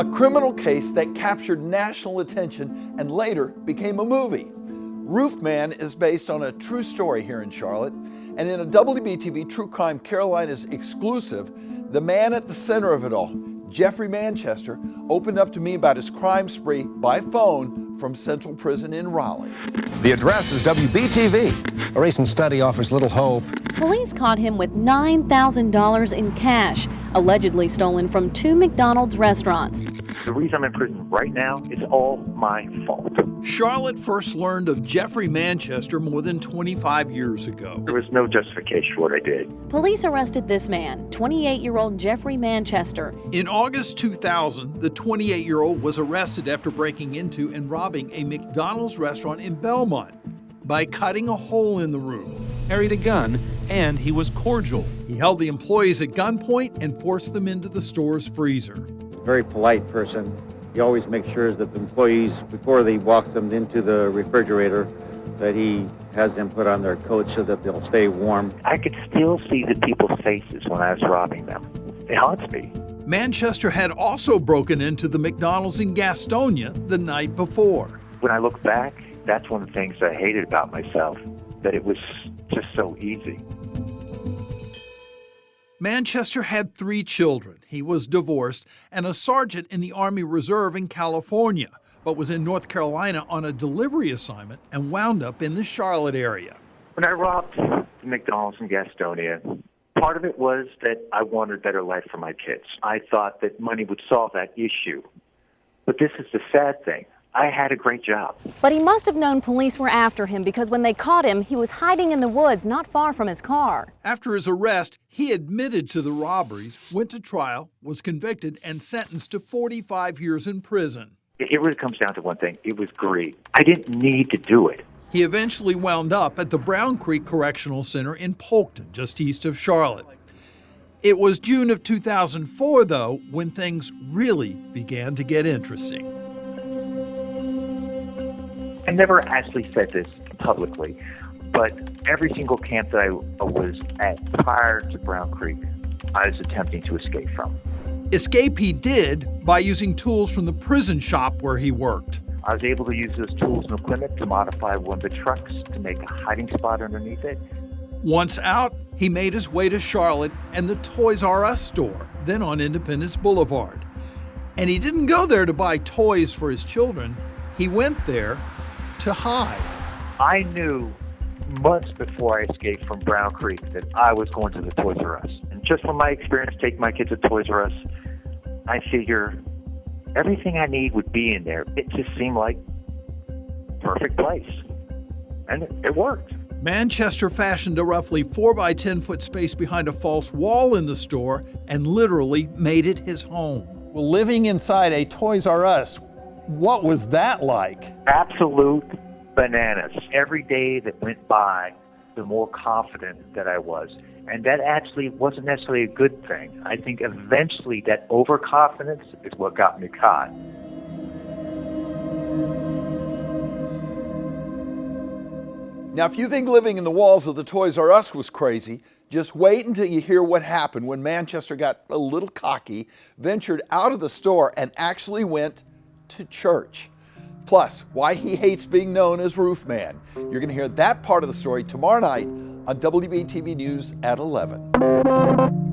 A criminal case that captured national attention and later became a movie. Roofman is based on a true story here in Charlotte, and in a WBTV True Crime Carolinas exclusive, the man at the center of it all, Jeffrey Manchester, opened up to me about his crime spree by phone from Central Prison in Raleigh. The address is WBTV. A recent study offers little hope. Police caught him with $9,000 in cash, allegedly stolen from 2 McDonald's restaurants. The reason I'm in prison right now is all my fault. Charlotte first learned of Jeffrey Manchester more than 25 years ago. There was no justification for what I did. Police arrested this man, 28-year-old Jeffrey Manchester. In August 2000, the 28-year-old was arrested after breaking into and robbing a McDonald's restaurant in Belmont by cutting a hole in the roof. Carried a gun, and he was cordial. He held the employees at gunpoint and forced them into the store's freezer. Very polite person. He always makes sure that the employees, before he walks them into the refrigerator, that he has them put on their coats so that they'll stay warm. I could still see the people's faces when I was robbing them. It haunts me. Manchester had also broken into the McDonald's in Gastonia the night before. When I look back, that's one of the things I hated about myself, that it was just so easy. Manchester had 3 children. He was divorced and a sergeant in the Army Reserve in California, but was in North Carolina on a delivery assignment and wound up in the Charlotte area. When I robbed the McDonald's in Gastonia, part of it was that I wanted a better life for my kids. I thought that money would solve that issue. But this is the sad thing. I had a great job. But he must have known police were after him because when they caught him, he was hiding in the woods not far from his car. After his arrest, he admitted to the robberies, went to trial, was convicted, and sentenced to 45 years in prison. It really comes down to one thing. It was greed. I didn't need to do it. He eventually wound up at the Brown Creek Correctional Center in Polkton, just east of Charlotte. It was June of 2004, though, when things really began to get interesting. I never actually said this publicly, but every single camp that I was at prior to Brown Creek, I was attempting to escape from. Escape he did by using tools from the prison shop where he worked. I was able to use those tools and equipment to modify one of the trucks to make a hiding spot underneath it. Once out, he made his way to Charlotte and the Toys R Us store, then on Independence Boulevard. And he didn't go there to buy toys for his children. He went there to hide. I knew months before I escaped from Brown Creek that I was going to the Toys R Us. And just from my experience taking my kids to Toys R Us, I figure everything I need would be in there. It just seemed like a perfect place. And it worked. Manchester fashioned a roughly 4 by 10 foot space behind a false wall in the store and literally made it his home. Well, living inside a Toys R Us, what was that like? Absolute bananas. Every day that went by, the more confident that I was. And that actually wasn't necessarily a good thing. I think eventually that overconfidence is what got me caught. Now, if you think living in the walls of the Toys R Us was crazy, just wait until you hear what happened when Manchester got a little cocky, ventured out of the store, and actually went to church. Plus, why he hates being known as Roofman. You're going to hear that part of the story tomorrow night on WBTV News at 11.